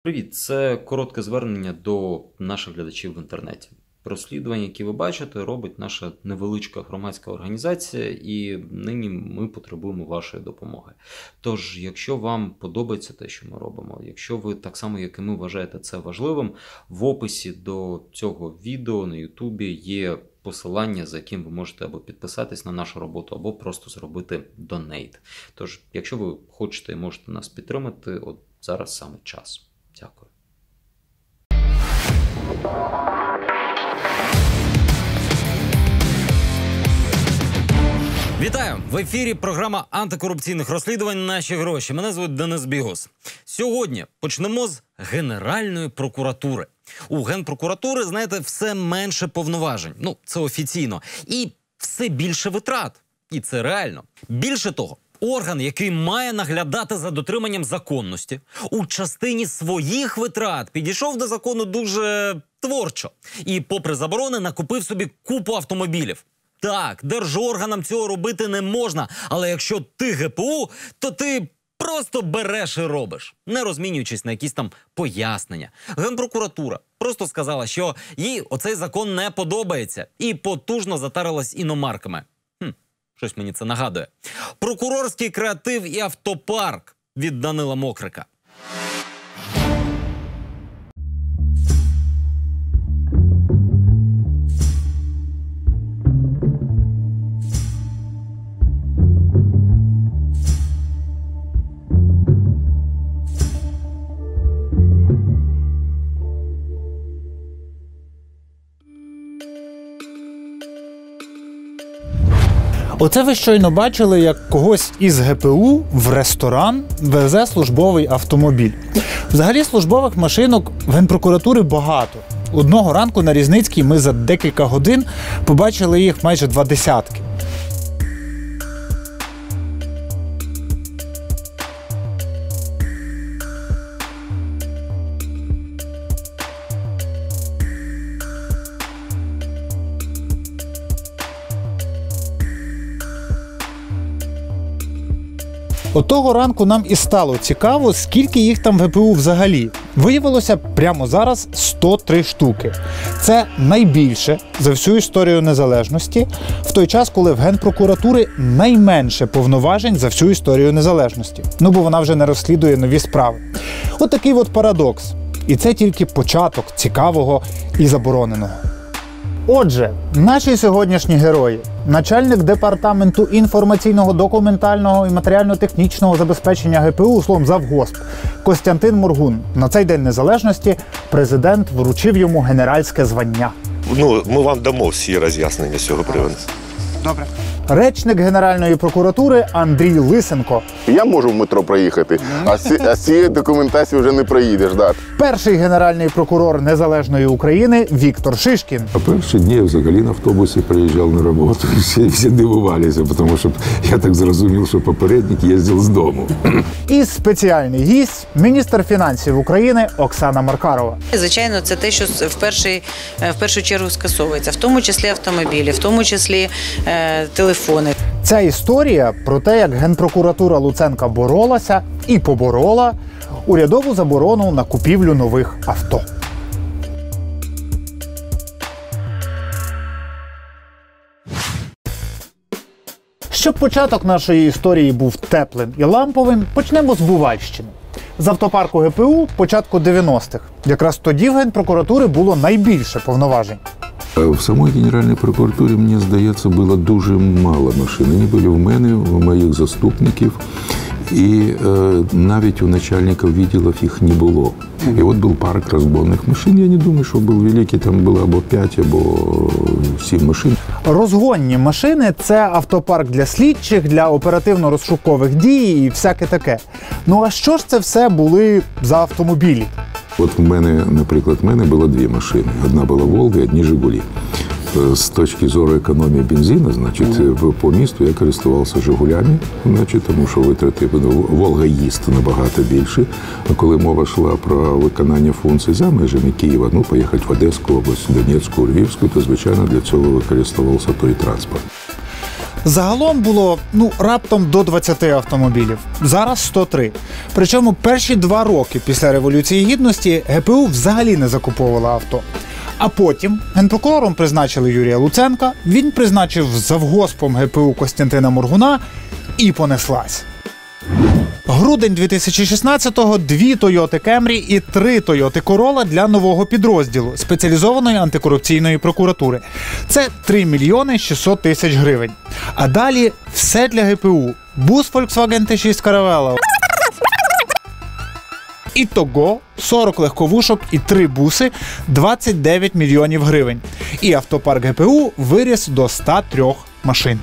Привіт, це коротке звернення до наших глядачів в інтернеті. Розслідування, які ви бачите, робить наша невеличка громадська організація, і нині ми потребуємо вашої допомоги. Тож, якщо вам подобається те, що ми робимо, якщо ви так само, як і ми, вважаєте це важливим, в описі до цього відео на Ютубі є посилання, за яким ви можете або підписатись на нашу роботу, або просто зробити донейт. Тож, якщо ви хочете і можете нас підтримати, от зараз саме час. Дякую. Вітаю! В ефірі програма антикорупційних розслідувань «Наші гроші». Мене звуть Денис Бігус. Сьогодні почнемо з Генеральної прокуратури. У Генпрокуратури, знаєте, все менше повноважень. Ну, це офіційно. І все більше витрат. І це реально. Більше того, орган, який має наглядати за дотриманням законності, у частині своїх витрат підійшов до закону дуже творчо. І, попри заборони, накупив собі купу автомобілів. Так, держорганам цього робити не можна, але якщо ти ГПУ, то ти просто береш і робиш, не розмінюючись на якісь там пояснення. Генпрокуратура просто сказала, що їй оцей закон не подобається і потужно затарилась іномарками. Щось мені це нагадує. Прокурорський креатив і автопарк від Данила Мокрика. Оце ви щойно бачили, як когось із ГПУ в ресторан везе службовий автомобіль. Взагалі службових машинок в Генпрокуратури багато. Одного ранку на Різницькій ми за декілька годин побачили їх майже 20. Отого ранку нам і стало цікаво, скільки їх там в ГПУ взагалі. Виявилося прямо зараз 103 штуки. Це найбільше за всю історію незалежності, в той час, коли в Генпрокуратури найменше повноважень за всю історію незалежності. Ну, бо вона вже не розслідує нові справи. От такий от парадокс. І це тільки початок цікавого і забороненого. Отже, наші сьогоднішні герої. Начальник департаменту інформаційного, документального і матеріально-технічного забезпечення ГПУ, словом завгосп, Костянтин Моргун. На цей День Незалежності президент вручив йому генеральське звання. Ну, ми вам дамо всі роз'яснення з цього приводу. Добре. Речник Генеральної прокуратури Андрій Лисенко. Я можу в метро проїхати, а з цієї документації вже не проїдеш. Да. Перший генеральний прокурор Незалежної України Віктор Шишкін. А перші дні я взагалі на автобусі приїжджав на роботу. Всі дивувалися, тому що я так зрозумів, що попередник їздив з дому. І спеціальний гість – міністр фінансів України Оксана Маркарова. Звичайно, це те, що в першу чергу скасовується, в тому числі автомобілі, в тому числі телефони. Ця історія про те, як Генпрокуратура Луценка боролася і поборола урядову заборону на купівлю нових авто. Щоб початок нашої історії був теплим і ламповим, почнемо з Бувальщини. З автопарку ГПУ початку 90-х. Якраз тоді в Генпрокуратури було найбільше повноважень. В самій Генеральній прокуратурі, мені здається, було дуже мало машин. Вони були в мене, у моїх заступників, і навіть у начальників відділів їх не було. І от був парк розборних машин. Я не думаю, що був великий, там було або 5, або 7 машин. Розгонні машини – це автопарк для слідчих, для оперативно-розшукових дій і всяке таке. Ну а що ж це все були за автомобілі? От в мене, наприклад, було 2 машини. Одна була «Волга», одні «Жигулі». З точки зору економії бензину, значить, по місту я користувався «Жигулями», значить, тому що витрати «Волга» їсть набагато більше. А коли мова йшла про виконання функцій за межами Києва, ну, поїхати в Одеську область, Донецьку, Львівську, то, звичайно, для цього використовувався той транспорт. Загалом було, раптом до 20 автомобілів. Зараз 103. Причому перші 2 роки після Революції Гідності ГПУ взагалі не закуповувала авто. А потім генпрокурором призначили Юрія Луценка, він призначив завгоспом ГПУ Костянтина Моргуна і понеслась. Грудень 2016-го 2 Toyota Camry і 3 Toyota Corolla для нового підрозділу спеціалізованої антикорупційної прокуратури. Це 3 мільйони 600 тисяч гривень. А далі все для ГПУ. Бус Volkswagen T6 Caravelle. Ітого 40 легковушок і 3 буси – 29 мільйонів гривень. І автопарк ГПУ виріс до 103 машин.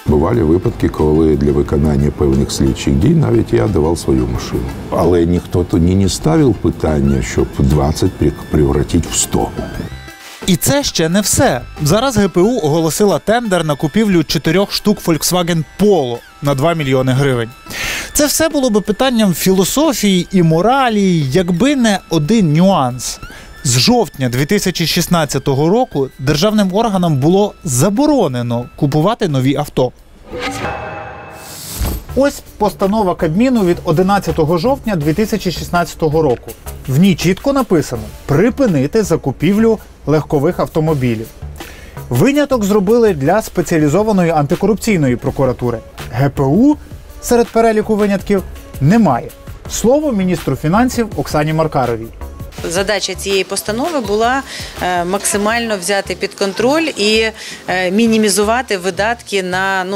Бували випадки, коли для виконання певних слідчих дій навіть я давав свою машину. Але ніхто тоді не ставив питання, щоб 20 превратити в 100. І це ще не все. Зараз ГПУ оголосила тендер на купівлю 4 штук Volkswagen Polo на 2 мільйони гривень. Це все було би питанням філософії і моралі, якби не один нюанс. З жовтня 2016 року державним органам було заборонено купувати нові авто. Ось постанова Кабміну від 11 жовтня 2016 року. В ній чітко написано «Припинити закупівлю легкових автомобілів». Виняток зробили для спеціалізованої антикорупційної прокуратури. ГПУ серед переліку винятків немає. Слово міністру фінансів Оксані Маркаровій. Задача цієї постанови була максимально взяти під контроль і мінімізувати видатки на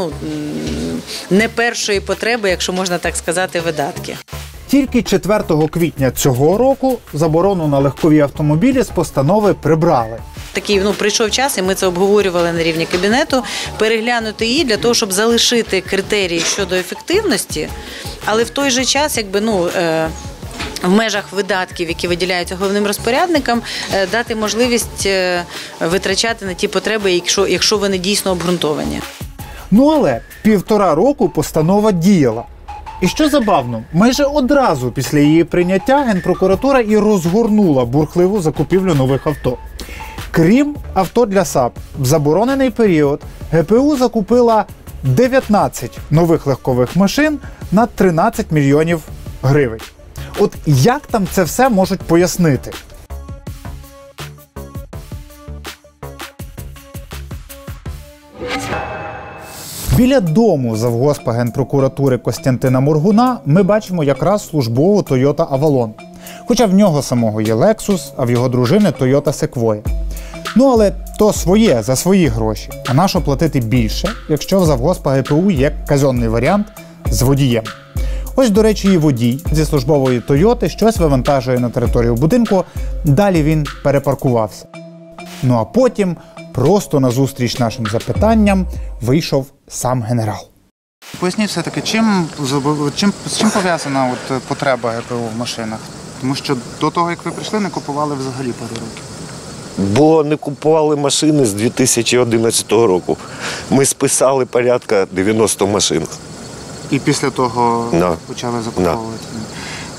не першої потреби, якщо можна так сказати, видатки. Тільки 4 квітня цього року заборону на легкові автомобілі з постанови прибрали. Такий, прийшов час, і ми це обговорювали на рівні кабінету, переглянути її для того, щоб залишити критерії щодо ефективності, але в той же час, в межах видатків, які виділяються головним розпорядникам, дати можливість витрачати на ті потреби, якщо вони дійсно обґрунтовані. Але 1,5 року постанова діяла. І що забавно, майже одразу після її прийняття Генпрокуратура і розгорнула бурхливу закупівлю нових авто. Крім авто для САП, в заборонений період ГПУ закупила 19 нових легкових машин на 13 мільйонів гривень. От як там це все можуть пояснити? Біля дому завгоспа Генпрокуратури Костянтина Моргуна ми бачимо якраз службову Toyota Avalon. Хоча в нього самого є Lexus, а в його дружини Toyota Sequoia. Але то своє, за свої гроші. А нащо платити більше, якщо в завгоспа ГПУ є казенний варіант з водієм? Ось, до речі, і водій зі службової Тойоти щось вивантажує на територію будинку, далі він перепаркувався. А потім, просто назустріч нашим запитанням, вийшов сам генерал. Поясніть все-таки, з чим пов'язана потреба ГПУ в машинах? Тому що до того, як ви прийшли, не купували взагалі пару років. Бо не купували машини з 2011 року. Ми списали порядка 90 машин. І після того почали закуповувати.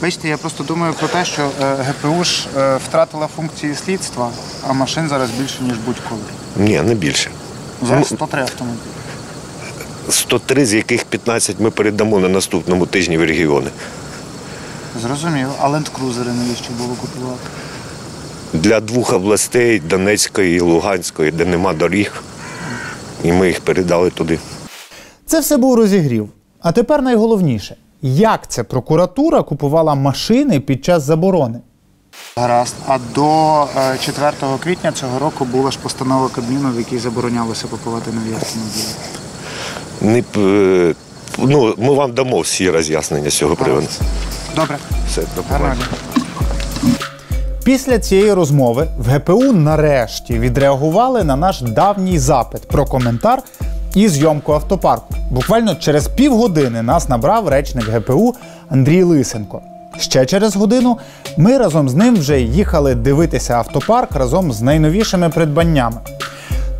Бачите, я просто думаю про те, що ГПУ ж втратила функції слідства, а машин зараз більше, ніж будь-коли. Ні, не більше. Зараз 103 автомобілі. 103, з яких 15 ми передамо на наступному тижні в регіони. Зрозуміло. А ленд-крузери навіщо було купувати? Для 2 областей, Донецької і Луганської, де нема доріг, і ми їх передали туди. Це все був розігрів. А тепер найголовніше. Як це прокуратура купувала машини під час заборони? Гаразд. А до 4 квітня цього року була ж постанова Кабміну, в якій заборонялося купувати нові автомобілі. Ми вам дамо всі роз'яснення з цього приводу. Добре. Все, до побачення. Після цієї розмови в ГПУ нарешті відреагували на наш давній запит про коментар і зйомку автопарку. Буквально через півгодини нас набрав речник ГПУ Андрій Лисенко. Ще через годину ми разом з ним вже їхали дивитися автопарк разом з найновішими придбаннями.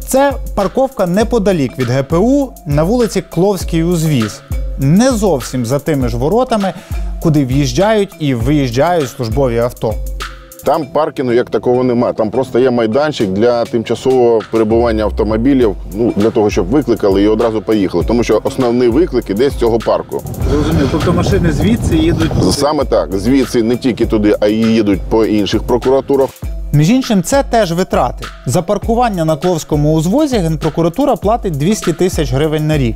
Це парковка неподалік від ГПУ на вулиці Кловський узвіз. Не зовсім за тими ж воротами, куди в'їжджають і виїжджають службові авто. Там паркінгу як такого нема. Там просто є майданчик для тимчасового перебування автомобілів, для того, щоб викликали і одразу поїхали. Тому що основний виклик іде з цього парку. Зрозуміло. Тобто машини звідси їдуть? Саме так. Звідси не тільки туди, а й їдуть по інших прокуратурах. Між іншим, це теж витрати. За паркування на Кловському узвозі Генпрокуратура платить 200 тисяч гривень на рік.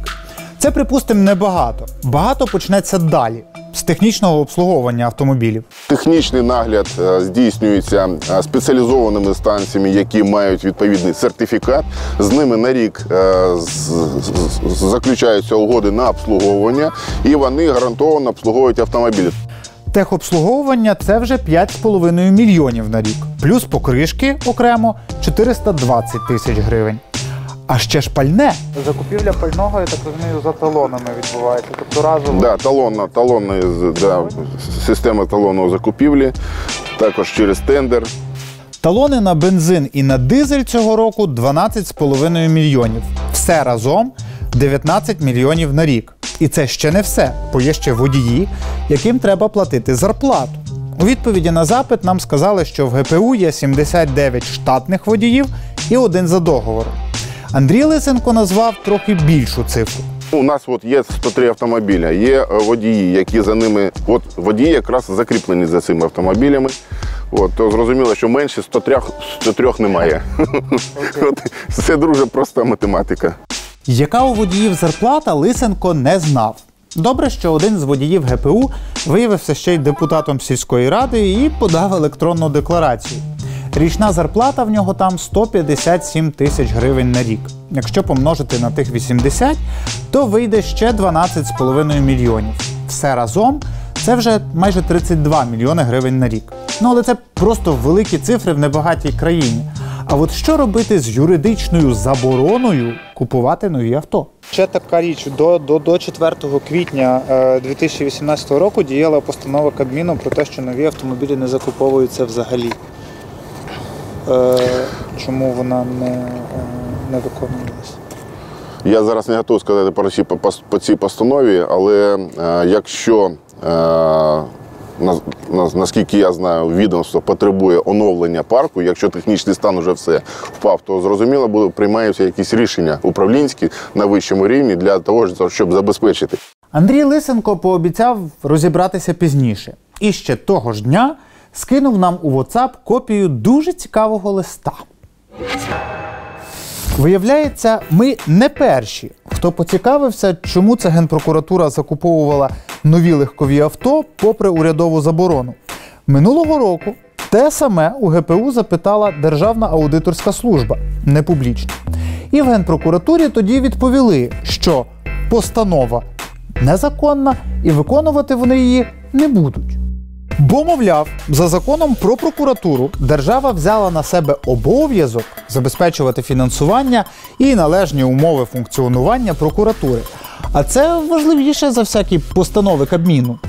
Це, припустимо, небагато. Багато почнеться далі, з технічного обслуговування автомобілів. Технічний нагляд здійснюється спеціалізованими станціями, які мають відповідний сертифікат. З ними на рік заключаються угоди на обслуговування, і вони гарантовано обслуговують автомобілі. Техобслуговування – це вже 5,5 мільйонів на рік. Плюс покришки окремо 420 тисяч гривень. А ще ж пальне. Закупівля пального, я так розумію, за талонами відбувається. Тобто разово... Так, система талонної закупівлі, також через тендер. Талони на бензин і на дизель цього року 12,5 мільйонів. Все разом 19 мільйонів на рік. І це ще не все, бо є ще водії, яким треба платити зарплату. У відповіді на запит нам сказали, що в ГПУ є 79 штатних водіїв і 1 за договором. Андрій Лисенко назвав трохи більшу цифру. У нас є 103 автомобіля, є водії, які за ними, водії якраз закріплені за цими автомобілями. То зрозуміло, що менше 103 немає. Це дуже проста математика. Яка у водіїв зарплата, Лисенко не знав. Добре, що один з водіїв ГПУ виявився ще й депутатом сільської ради і подав електронну декларацію. Річна зарплата в нього там 157 тисяч гривень на рік. Якщо помножити на тих 80, то вийде ще 12,5 мільйонів. Все разом це вже майже 32 мільйони гривень на рік. Але це просто великі цифри в небагатій країні. А от що робити з юридичною забороною купувати нові авто? Ще така річ. До 4 квітня 2018 року діяла постанова Кабміну про те, що нові автомобілі не закуповуються взагалі. Чому вона не виконувалася? Я зараз не готовий сказати по цій постанові, але якщо, наскільки я знаю, відомство потребує оновлення парку, якщо технічний стан вже все впав, то зрозуміло, приймаються якісь рішення управлінські на вищому рівні для того, щоб забезпечити. Андрій Лисенко пообіцяв розібратися пізніше. І ще того ж дня скинув нам у WhatsApp копію дуже цікавого листа. Виявляється, ми не перші, хто поцікавився, чому це Генпрокуратура закуповувала нові легкові авто попри урядову заборону. Минулого року те саме у ГПУ запитала Державна аудиторська служба, не публічно. І в Генпрокуратурі тоді відповіли, що постанова незаконна і виконувати вони її не будуть. Бо, мовляв, за законом про прокуратуру держава взяла на себе обов'язок забезпечувати фінансування і належні умови функціонування прокуратури. А це важливіше за всякі постанови Кабміну.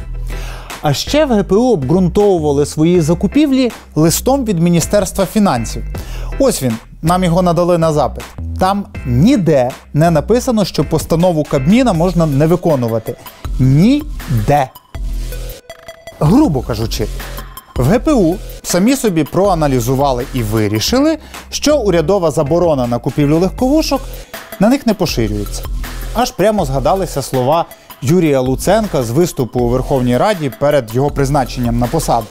А ще в ГПУ обґрунтовували свої закупівлі листом від Міністерства фінансів. Ось він, нам його надали на запит. Там ніде не написано, що постанову Кабміна можна не виконувати. Ніде. Грубо кажучи, в ГПУ самі собі проаналізували і вирішили, що урядова заборона на купівлю легковушок на них не поширюється. Аж прямо згадалися слова Юрія Луценка з виступу у Верховній Раді перед його призначенням на посаду.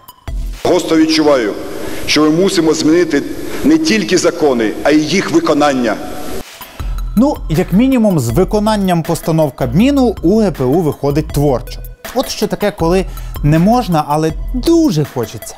Гостро відчуваю, що ми мусимо змінити не тільки закони, а й їх виконання. Як мінімум, з виконанням постанов Кабміну у ГПУ виходить творчо. От що таке, коли не можна, але дуже хочеться.